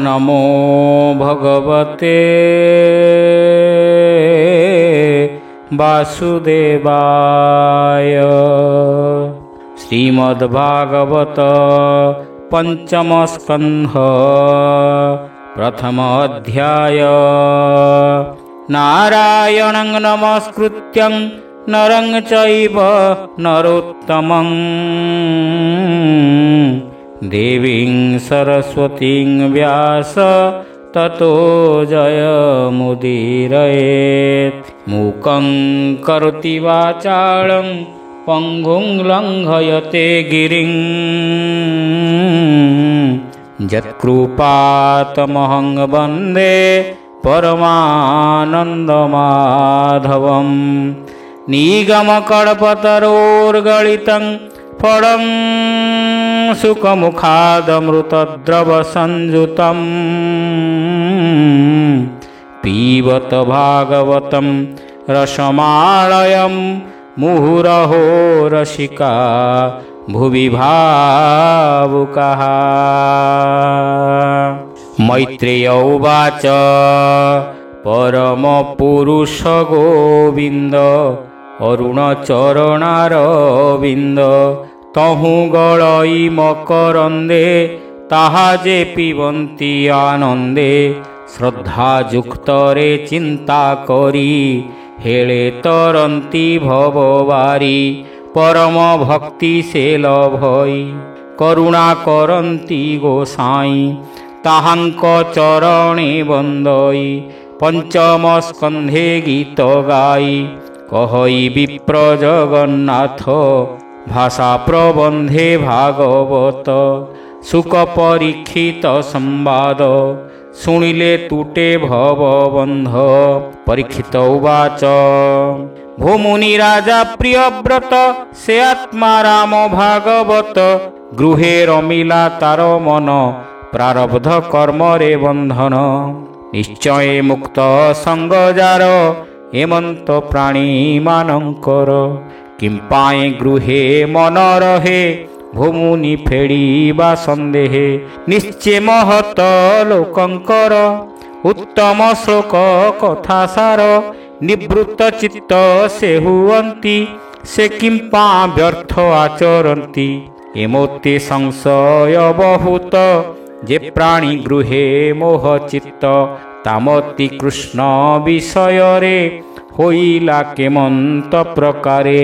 नमो भगवते वासुदेवाय। श्रीमद्भागवत पंचम स्कंध प्रथम अध्याय। नारायणं नमस्कृत्यं नरं चैव नरोत्तमं देवीं सरस्वतीं व्यास ततो जयमुदीरयेत्। मूकं करोति वाचालं पंगुं लंघयते गिरिं यत्कृपातमहं वन्दे परमानन्दमाधवम्। निगमकल्पतरोर्गलितं फलं सुखमुखादमृतद्रवसंयुतं पीबत भागवतं रसमालयं मुहुरहो रसिका भुवि भावुकाः। मैत्रेय उवाच परमपुरुष गोविंद अरुणचरणारविंद तहु गलई मकरंदे ताहा जे पिबंती आनंदे। श्रद्धायुक्तरे चिंता करी हेले तरंती भवबारी परम भक्ति से लभई करुणा करंती गोसाई ताहांक चरणे बंदई। पंचम स्कंधे गीत गाई कहई विप्र जगन्नाथ भाषा प्रबंधे भागवत। सुख परीक्षित संवाद शुणिले तुटे भवबंध। परीक्षित उवाच भूमुनि राजा प्रियव्रत से आत्मा राम भागवत। गृहे रमिला तार मन प्रारब्ध कर्म रे बंधन। निश्चय मुक्त संग जार हेमंत प्राणी मानंकर। किंपाए गृहे मन रहे भूमुनि फेड़ीबा संदेहे। निश्चय महत लोकंकर उत्तम श्लोक कथा सार। निवृत्त चित्त से हुअंती से किंपा व्यर्थ आचरंती। एमोते संशय बहुत जे प्राणी गृहे मोह चित्त। तामती कृष्ण विषय रे होइला केमंत प्रकारे।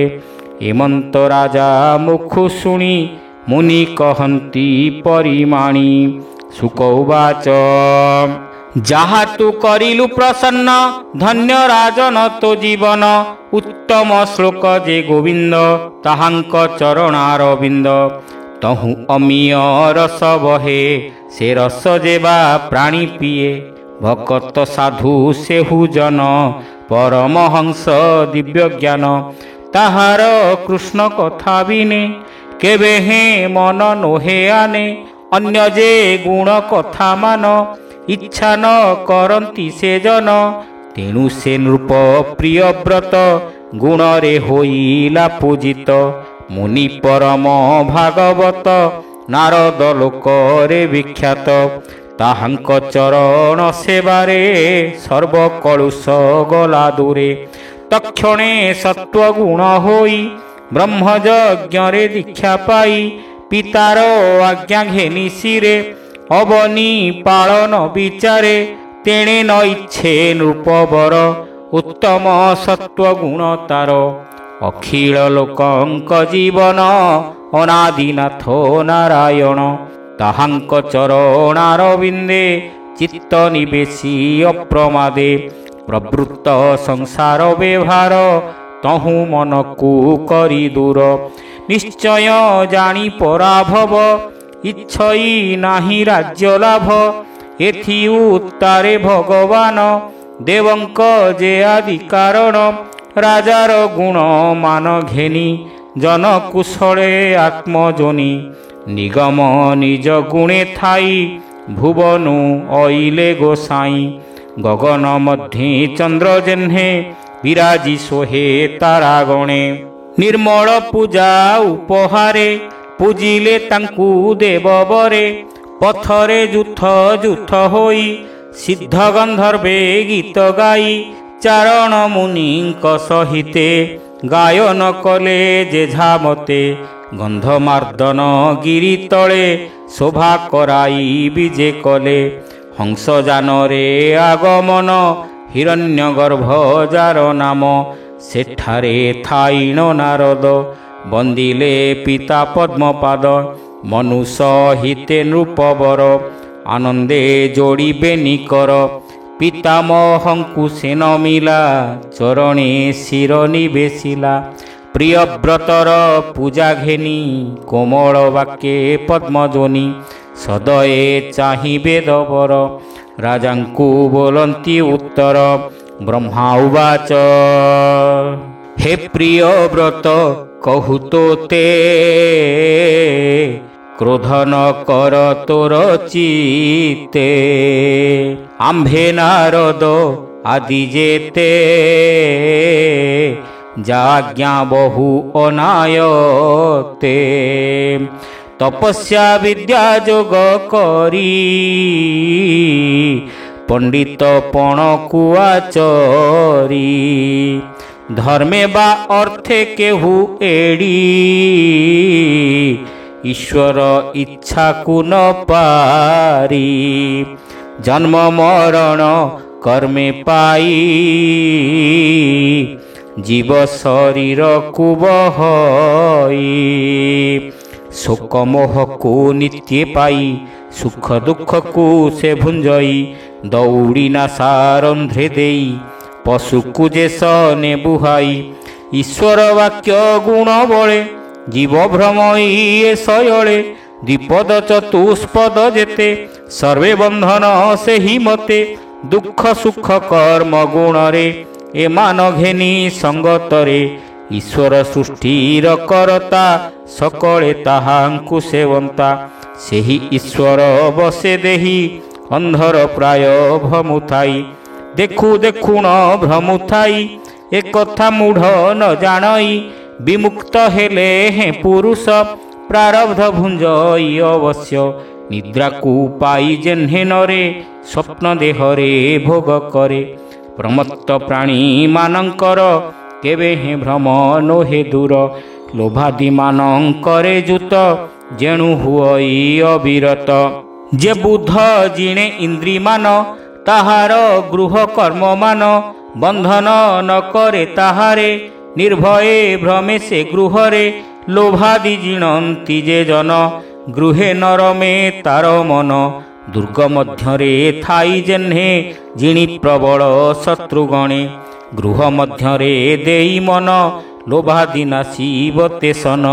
हेमंत राजा मुखु शुणी मुनि कहंती परिमाणी। सुक उवाच जहा तू करिलु प्रसन्न धन्य राजन तो जीवन। उत्तम श्लोक जे गोविंद ताहांक चरणारविंद। तहु अमीय रस बहे से रस जेबा प्राणी पिए। भक्त साधु सेहु जन परमहंस दिव्य ज्ञान। ताहार कृष्ण कथा बिने केबे हे मन नोहे आने। अन्य जे गुण कथा मान इच्छा न करंती से जन। तेणु से नृप प्रियव्रत गुण रे होइला पूजित। मुनि परम भागवत नारद लोक रे विख्यात। ताहांक चरण सेवारे सर्व कलुष गला दूरे। तक्षणे सत्वगुण होई ब्रह्मयज्ञ रे दीक्षा पाई। पितार आज्ञा घेनी सिरे अवनी पालन विचारे। तेणे न इच्छे नृपवर उत्तम सत्वगुण तार। अखिल लोकंक जीवन अनादिनाथ नारायण। ताहांक चरणारविंदे चित्त निवेशी अप्रमादे। प्रवृत्त संसार व्यवहार तहु मनकु करी दूर। निश्चय जानी पराभव इच्छई नाही राज्य लाभ। एथि उत्तारे भगवान देवंक जे आदि कारण। राजार गुण मान घेनी जन कुशले आत्मजोनी। निगम निज गुणे थाई भुवनु अइले गोसाई। गगन मध्य चंद्र जेह्ने विराजी सोहे तारा गणे। निर्मल पूजा उपहारे पूजिले तांकु देव बरे। ପଥରେ ଯୁଥ ଯୁଥ ହୋଇ ସିଦ୍ଧ ଗନ୍ଧର୍ବେ ଗୀତ ଗାଇ ଚାରଣ ମୁନିଙ୍କ ସହିତେ ଗାୟନ କଲେ ଯେଝା ମତେ ଗନ୍ଧମାର୍ଦ୍ଦନ ଗିରି ତଳେ ଶୋଭା କରାଇ ବିଜେ କଲେ ହଂସଯାନରେ ଆଗମନ ହିରଣ୍ୟଗର୍ଭ ଯାର ନାମ ସେଠାରେ ଥାଇଣ ନାରଦ ବନ୍ଦିଲେ ପିତା ପଦ୍ମପାଦ ମନୁଷ ହିତେ ନୃପବର ଆନନ୍ଦେ ଯୋଡ଼ିବେ ନିକର ପିତାମହଙ୍କୁ ସେନ ମିଲା ଚରଣେ ଶିର ନିବେଶିଲା ପ୍ରିୟବ୍ରତର ପୂଜା ଘେନି କୋମଳ ବାକ୍ୟେ ପଦ୍ମଜୋନି ସଦୟେ ଚାହିଁବେ ଦବର ରାଜାଙ୍କୁ ବୋଲନ୍ତି ଉତ୍ତର ବ୍ରହ୍ମା ଉବାଚ ହେ ପ୍ରିୟବ୍ରତ କହୁ ତୋତେ କ୍ରୋଧ ନ କର ତୋର ଚିତେ ଆମ୍ଭେ ନାରଦ ଆଦି ଯେତେ ଯାଜ୍ଞା ବହୁ ଅନାୟତେ ତପସ୍ୟା ବିଦ୍ୟା ଯୋଗ କରି ପଣ୍ଡିତ ପଣକୁ ଆଚରି ଧର୍ମେ ବା ଅର୍ଥେ କେହୁ ଏଡ଼ି ଈଶ୍ୱର ଇଚ୍ଛାକୁ ନ ପାରି ଜନ୍ମ ମରଣ କର୍ମେ ପାଇ ଜୀବ ଶରୀରକୁ ବହଇ ଶୋକ ମୋହକୁ ନିତ୍ୟ ପାଇ ସୁଖ ଦୁଃଖକୁ ସେ ଭୁଞ୍ଜଇ ଦୌଡ଼ିନା ସାରନ୍ଧ୍ରେ ଦେଇ ପଶୁକୁ ଯେ ସନେ ବୁହାଇ ଈଶ୍ୱର ବାକ୍ୟ ଗୁଣ ବଳେ ଜୀବ ଭ୍ରମଇ ଏ ଶୟଳେ ଦ୍ୱିପଦ ଚତୁଷ୍ପଦ ଯେତେ ସର୍ବେ ବନ୍ଧନ ସେହି ମତେ ଦୁଃଖ ସୁଖ କର୍ମ ଗୁଣରେ ଏମାନ ଘେନି ସଙ୍ଗତରେ ଈଶ୍ୱର ସୃଷ୍ଟିର କରତା ସକଳେ ତାହାଙ୍କୁ ସେବନ୍ତା ସେହି ଈଶ୍ୱର ବସେ ଦେହି ଅନ୍ଧର ପ୍ରାୟ ଭ୍ରମୁଥାଇ ଦେଖୁ ଦେଖୁଣ ଭ୍ରମୁଥାଇ ଏକଥା ମୂଢ଼ ନ ଜାଣଇ ବିମୁକ୍ତ ହେଲେ ହେଁ ପୁରୁଷ ପ୍ରାରବ୍ଧ ଭୁଞ୍ଜଇ ଅବଶ୍ୟ ନିଦ୍ରାକୁ ପାଇ ଯେହ୍ନେନରେ ସ୍ୱପ୍ନ ଦେହରେ ଭୋଗ କରେ ପ୍ରମତ୍ତ ପ୍ରାଣୀମାନଙ୍କର କେବେ ହେଁ ଭ୍ରମ ନୋହେ ଦୂର ଲୋଭାଦିମାନଙ୍କରେ ଯୁତ ଯେଣୁ ହୁଅଇ ଅବିରତ ଯେ ବୁଦ୍ଧ ଜିଣେ ଇନ୍ଦ୍ରିମାନ ତାହାର ଗୃହ କର୍ମମାନ ବନ୍ଧନ ନ କରେ ତାହାରେ ନିର୍ଭୟେ ଭ୍ରମେ ସେ ଗୃହରେ ଲୋଭାଦି ଜିଣନ୍ତି ଯେ ଜନ ଗୃହେ ନରମେ ତାର ମନ ଦୁର୍ଗ ମଧ୍ୟରେ ଥାଇ ଯେହ୍ନେ ଜିଣି ପ୍ରବଳ ଶତ୍ରୁଗଣେ ଗୃହ ମଧ୍ୟରେ ଦେଇ ମନ ଲୋଭାଦି ନାଶିବ ତେସନ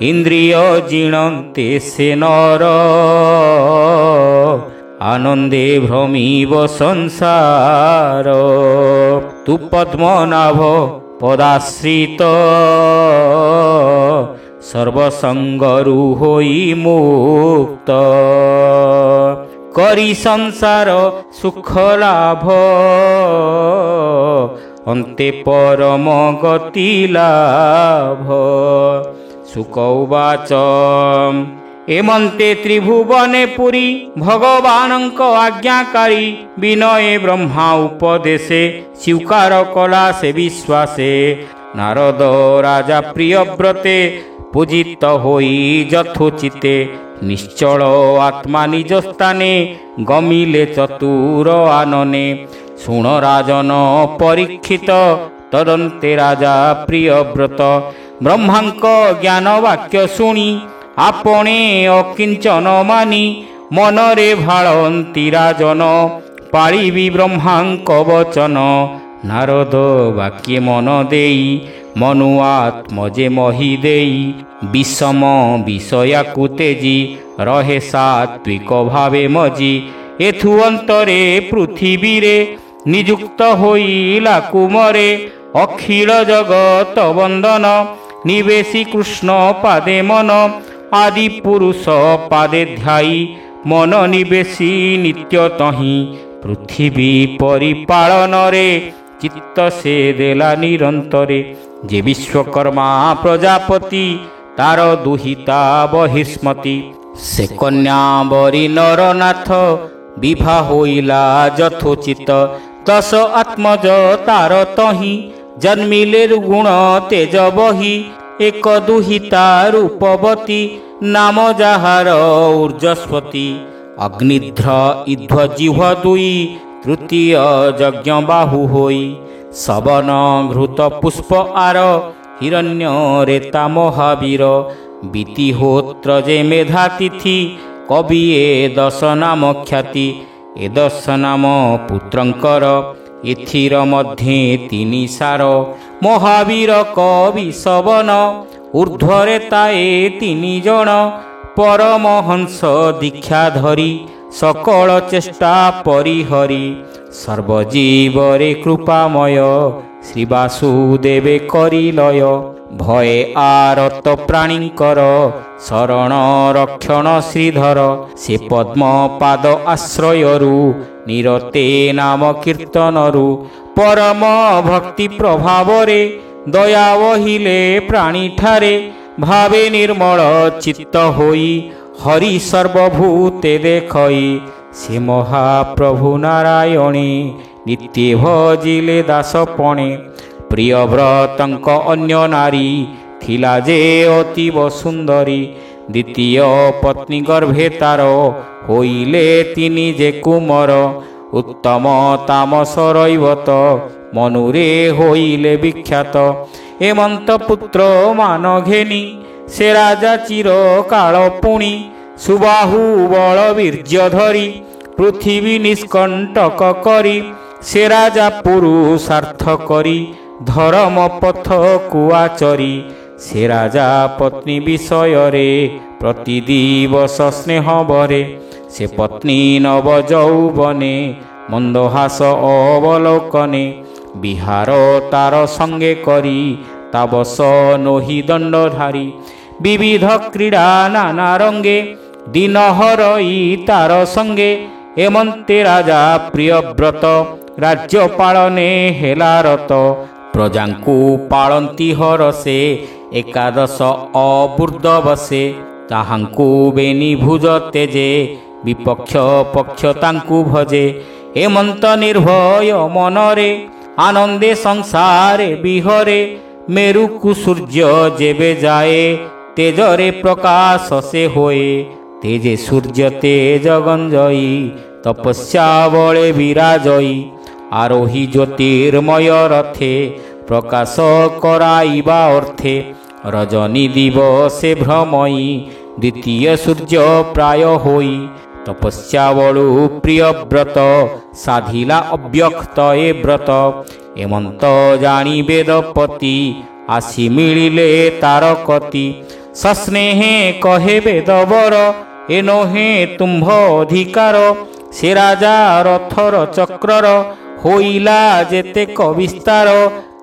ଇନ୍ଦ୍ରିୟ ଜିଣନ୍ତେ ସେ ନର ଆନନ୍ଦେ ଭ୍ରମିବ ସଂସାର ତୁ ପଦ୍ମନାଭ ପଦାଶ୍ରିତ ସର୍ବସଙ୍ଗରୁ ହୋଇ ମୁକ୍ତ କରି ସଂସାର ସୁଖ ଲାଭ ଅନ୍ତେ ପରମ ଗତି ଲାଭ ଶୁକ ଉବାଚ ଏମନ୍ତେ ତ୍ରିଭୁବନେ ପୁରୀ ଭଗବାନଙ୍କ ଆଜ୍ଞାକାରୀ ବିନୟେ ବ୍ରହ୍ମା ଉପଦେଶେ ସ୍ୱୀକାର କଲା ସେ ବିଶ୍ୱାସେ ନାରଦ ରାଜା ପ୍ରିୟବ୍ରତେ ପୂଜିତ ହୋଇ ଯଥୋଚିତେ ନିଶ୍ଚଳ ଆତ୍ମା ନିଜ ସ୍ଥାନେ ଗମିଲେ ଚତୁର ଆନନେ ଶୁଣ ରାଜନ ପରୀକ୍ଷିତ ତଦନ୍ତେ ରାଜା ପ୍ରିୟବ୍ରତ ବ୍ରହ୍ମାଙ୍କ ଜ୍ଞାନ ବାକ୍ୟ ଶୁଣି ଆପणे ଅକିଞ୍ଚନ ମାନି ମନରେ ଭାଳନ୍ତି ରାଜନ ପାଳିବି ବ୍ରହ୍ମାଙ୍କ ବଚନ ନାରଦ ବାକ୍ୟ ମନ ଦେଇ ମନୁ ଆତ୍ମ ଯେ ମହି ଦେଇ ବିଷମ ବିଷୟାକୁ ତେଜି ରହେ ସାତ୍ବିକ ଭାବେ ମଜି ଏଥୁ ଅନ୍ତରେ ପୃଥିବୀରେ ନିଯୁକ୍ତ ହୋଇଲା କୁମରେ ଅଖିଳ ଜଗତ ବନ୍ଦନ ନିବେଶୀ କୃଷ୍ଣ ପାଦେ ମନ ଆଦି ପୁରୁଷ ପାଦେ ଧ୍ୟାଇ ମନ ନିବେଶୀ ନିତ୍ୟ ତହିଁ ପୃଥିବୀ ପରିପାଳନରେ ଚିତ୍ତ ସେ ଦେଲା ନିରନ୍ତରେ ଯେ ବିଶ୍ୱକର୍ମା ପ୍ରଜାପତି ତାର ଦୁହିତା ବହିଷ୍ମତି ସେ କନ୍ୟା ବରି ନରନାଥ ବିଭା ହୋଇଲା ଯଥୋଚିତ। ଦଶ ଆତ୍ମଜ ତାର ତହିଁ ଜନ୍ମିଲେ ଗୁଣ ତେଜ ବହି। ଏକ ଦୁହିତା ରୂପବତୀ ନାମ ଯାହାର ଉର୍ଜସ୍ୱତୀ। ଅଗ୍ନିଧ୍ର ଇଧ୍ୱ ଜିହ୍ୱ ଦୁଇ ତୃତୀୟ ଯଜ୍ଞ ବାହୁ ହୋଇ। ସବନ ଘୃତ ପୁଷ୍ପ ଆର ହିରଣ୍ୟ ରେତା ମହାବୀର। ବିତିହୋତ୍ର ଯେ ମେଧା ତିଥି କବି ଏ ଦଶ ନାମ ଖ୍ୟାତି। ଏ ଦଶ ନାମ ପୁତ୍ରଙ୍କର ଏଥିର ମଧ୍ୟେ ତିନି ସାର। ମହାବୀର କବି ସବନ ଊର୍ଦ୍ଧ୍ୱରେ ତାଏ ତିନି ଜଣ। ପରମହଂସ ଦୀକ୍ଷା ଧରି ସକଳ ଚେଷ୍ଟା ପରିହରି। ସର୍ବଜୀବରେ କୃପାମୟ ଶ୍ରୀ ବାସୁଦେବେ କରିଲୟ। ଭଏ ଆରତ ପ୍ରାଣୀଙ୍କର ଶରଣ ରକ୍ଷଣ ଶ୍ରୀଧର। ସେ ପଦ୍ମପାଦ ଆଶ୍ରୟରୁ ନିରତେ ନାମ କୀର୍ତ୍ତନରୁ। ପରମ ଭକ୍ତି ପ୍ରଭାବରେ ଦୟା ବହିଲେ ପ୍ରାଣୀଠାରେ। ଭାବେ ନିର୍ମଳ ଚିତ୍ତ ହୋଇ ହରି ସର୍ବଭୂତେ ଦେଖଇ। ସେ ମହାପ୍ରଭୁ ନାରାୟଣୀ ନିତ୍ୟ ଭଜିଲେ ଦାସପଣେ। ପ୍ରିୟବ୍ରତଙ୍କ ଅନ୍ୟ ନାରୀ ଥିଲା ଯେ ଅତୀବ ସୁନ୍ଦରୀ। ଦ୍ୱିତୀୟ ପତ୍ନୀ ଗର୍ଭେ ତାର ହୋଇଲେ ତିନି ଯେ କୁମର। ଉତ୍ତମ ତାମସ ରୈବତ ମନୁରେ ହୋଇଲେ ବିଖ୍ୟାତ। ହେମନ୍ତ ପୁତ୍ର ମାନ ଘେନି ସେ ରାଜା ଚିର କାଳ ପୁଣି। ସୁବାହୁ ବଳ ବୀର୍ଯ୍ୟ ଧରି ପୃଥିବୀ ନିଷ୍କଣ୍ଟକ କରି। ସେ ରାଜା ପୁରୁଷାର୍ଥ କରି ଧର୍ମ ପଥ କୁଆଚରି। ସେ ରାଜା ପତ୍ନୀ ବିଷୟରେ ପ୍ରତି ଦିବସ ସ୍ନେହ ବରେ। ସେ ପତ୍ନୀ ନବ ଯୌବନେ ମନ୍ଦହାସ ଅବଲୋକନେ। ବିହାର ତାର ସଙ୍ଗେ କରି ତାବସ ନୋହି ଦଣ୍ଡଧାରୀ। ବିବିଧ କ୍ରୀଡ଼ା ନାନା ରଙ୍ଗେ ଦିନ ହରଇ ତାର ସଙ୍ଗେ। ଏମନ୍ତେ ରାଜା ପ୍ରିୟବ୍ରତ ରାଜ୍ୟ ପାଳନେ ହେଲା ରତ। ପ୍ରଜାଙ୍କୁ ପାଳନ୍ତି ହରସେ ଏକାଦଶ ଅବୃର୍ଦ୍ଧ ବସେ। ତାହାଙ୍କୁ ବେନି ଭୁଜ ତେଜେ ବିପକ୍ଷ ପକ୍ଷ ତାଙ୍କୁ ଭଜେ। ହେମନ୍ତ ନିର୍ଭୟ ମନରେ ଆନନ୍ଦେ ସଂସାରେ ବିହରେ। ମେରୁକୁ ସୂର୍ଯ୍ୟ ଯେବେ ଯାଏ ତେଜରେ ପ୍ରକାଶ ସେ ହୋଏ। ତେଜେ ସୂର୍ଯ୍ୟ ତେଜ ଗଞ୍ଜଇ ତପସ୍ୟା ବଳେ ବିରାଜଇ। ଆରୋହୀ ଜ୍ୟୋତିର୍ମୟ ରଥେ ପ୍ରକାଶ କରାଇବା ଅର୍ଥେ। ରଜନୀ ଦିବସେ ଭ୍ରମଇ ଦ୍ୱିତୀୟ ସୂର୍ଯ୍ୟ ପ୍ରାୟ ହୋଇ। ତପସ୍ୟା ବଳୁ ପ୍ରିୟବ୍ରତ ସାଧିଲା ଅବ୍ୟକ୍ତ ଏ ବ୍ରତ। ଏମନ୍ତ ଜାଣି ବେଦପତି ଆସି ମିଳିଲେ ତାର କତି। ସସ୍ନେହେ କହେ ବେଦବର ଏ ନୋହେ ତୁମ୍ଭ ଅଧିକାର। ସେ ରାଜା ରଥର ଚକ୍ରର ହୋଇଲା ଯେତେକ ବିସ୍ତାର।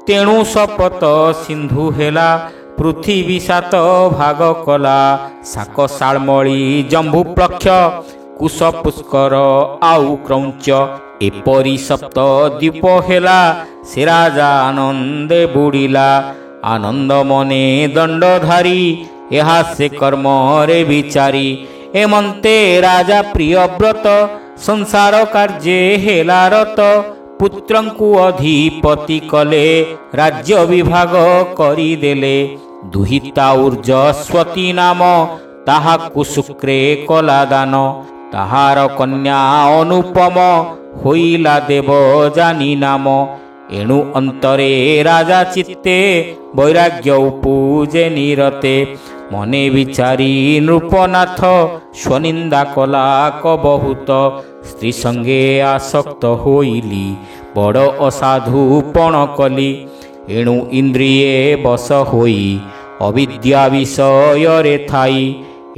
ତେଣୁ ଶପଥ ସିନ୍ଧୁ ହେଲା ପୃଥିବୀ ସାତ ଭାଗ କଲା। ଶାକ ଶାଳମଳି ଜମ୍ବୁ ପ୍ଲକ୍ଷ କୁଶ ପୁଷ୍କର ଆଉ କ୍ରୌଞ୍ଚ। ଏପରି ସପ୍ତ ଦ୍ୱୀପ ହେଲା ସେ ରାଜା ଆନନ୍ଦେ ବୁଡ଼ିଲା। ଆନନ୍ଦ ମନେ ଦଣ୍ଡଧାରୀ ଏହା ସେ କର୍ମରେ ବିଚାରି। ଏମନ୍ତେ ରାଜା ପ୍ରିୟବ୍ରତ ସଂସାର କାର୍ଯ୍ୟେ ହେଲା ରତ। ପୁତ୍ରଙ୍କୁ ଅଧିପତି କଲେ ରାଜ୍ୟ ବିଭାଗ କରିଦେଲେ। ଦୁହିତା ଉର୍ଜସ୍ୱତୀ ନାମ ତାହାକୁ ଶୁକ୍ରେ କଲା ଦାନ। ତାହାର କନ୍ୟା ଅନୁପମ ହୋଇଲା ଦେବ ଜାନି ନାମ। ଏଣୁ ଅନ୍ତରେ ରାଜା ଚିତ୍ତେ ବୈରାଗ୍ୟ ଉପୂଜେ ନିରତେ। ମନେ ବିଚାରି ନୃପନାଥ ସ୍ୱନିନ୍ଦା କଲା କ ବହୁତ। ସ୍ତ୍ରୀ ସଙ୍ଗେ ଆସକ୍ତ ହୋଇଲି ବଡ଼ ଅସାଧୁ ପଣ କଲି। ଏଣୁ ଇନ୍ଦ୍ରିଏ ବଶ ହୋଇ ଅବିଦ୍ୟା ବିଷୟରେ ଥାଇ।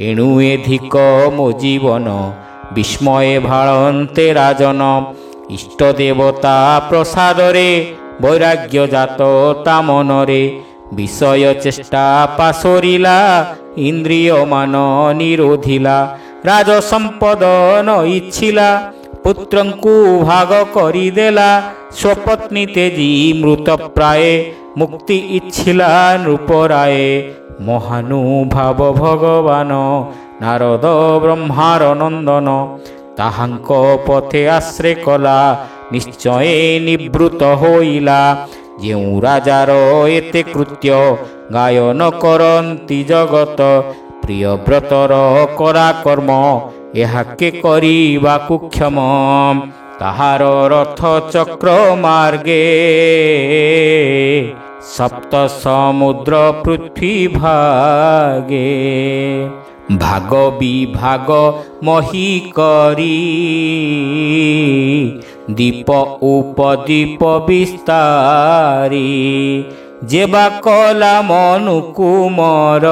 ଏଣୁ ଏଧିକ ମୋ ଜୀବନ ବିସ୍ମଏ ଭାଳନ୍ତେ ରାଜନ। ଇଷ୍ଟ ଦେବତା ପ୍ରସାଦରେ ବୈରାଗ୍ୟ ଜାତ ତା ମନରେ। ବିଷୟ ଚେଷ୍ଟା ପାଶୋରିଲା ଇନ୍ଦ୍ରିୟ ମାନ ନିରୋଧିଲା। ରାଜ ସମ୍ପଦ ନ ଇଚ୍ଛିଲା ପୁତ୍ରଙ୍କୁ ଭାଗ କରିଦେଲା। ସ୍ୱପତ୍ନୀ ତେଜି ମୃତ ପ୍ରାଏ ମୁକ୍ତି ଇଚ୍ଛିଲା ନୃପରାଏ। ମହାନୁଭାବ ଭଗବାନ ନାରଦ ବ୍ରହ୍ମାର ନନ୍ଦନ। ତାହାଙ୍କ ପଥେ ଆଶ୍ରେ କଲା ନିଶ୍ଚୟ ନିବୃତ ହୋଇଲା। ଯେଉଁ ରାଜାର ଏତେ କୃତ୍ୟ ଗାୟନ କରନ୍ତି ଜଗତ। ପ୍ରିୟବ୍ରତର କରା କର୍ମ ଏହାକେ କରିବାକୁ କ୍ଷମ। ତାହାର ରଥ ଚକ୍ର ମାର୍ଗେ ସପ୍ତ ସମୁଦ୍ର ପୃଥ୍ୱୀ ଭାଗେ। ଭାଗ ବିଭାଗ ମହି କରି ଦୀପ ଉପଦୀପ ବିସ୍ତାରୀ। ଯେବା କଲା ମନୁକୁମର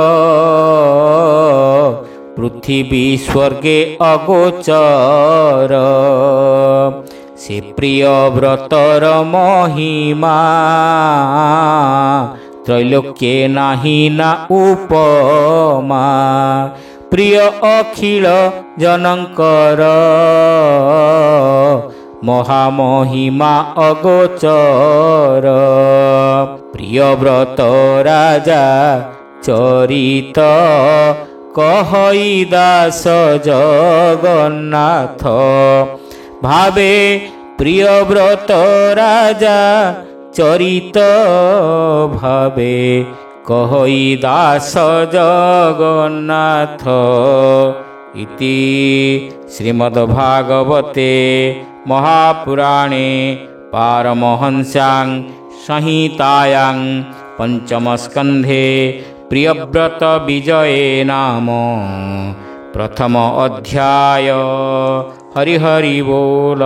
ପୃଥିବୀ ସ୍ୱର୍ଗେ ଅଗୋଚର। ସେ ପ୍ରିୟ ବ୍ରତର ମହିମା ତ୍ରୈଲୋକ୍ये ନାହିଁ ନା ଉପମା। ପ୍ରିୟ ଅଖିଳ ଜନଙ୍କର ମହାମହିମା ଅଗୋଚର। ପ୍ରିୟ ବ୍ରତ ରାଜା ଚରିତ କହଇ ଦାସ ଜଗନ୍ନାଥ। ଭାବେ ପ୍ରିୟ ବ୍ରତ ରାଜା ଚରିତ ଭାବେ କହଇ ଦାସ ଜଗନ୍ନାଥ। ଇତି ଶ୍ରୀମଦ୍ଭାଗବତେ ମହାପୁରାଣେ ପାରମହଂସ୍ୟାଂ ସଂହିତାୟାଂ ପଞ୍ଚମସ୍କନ୍ଧେ ପ୍ରିୟବ୍ରତ ବିଜୟେ ନାମ ପ୍ରଥମ ଅଧ୍ୟାୟ। ହରି ହରି ବୋଲ।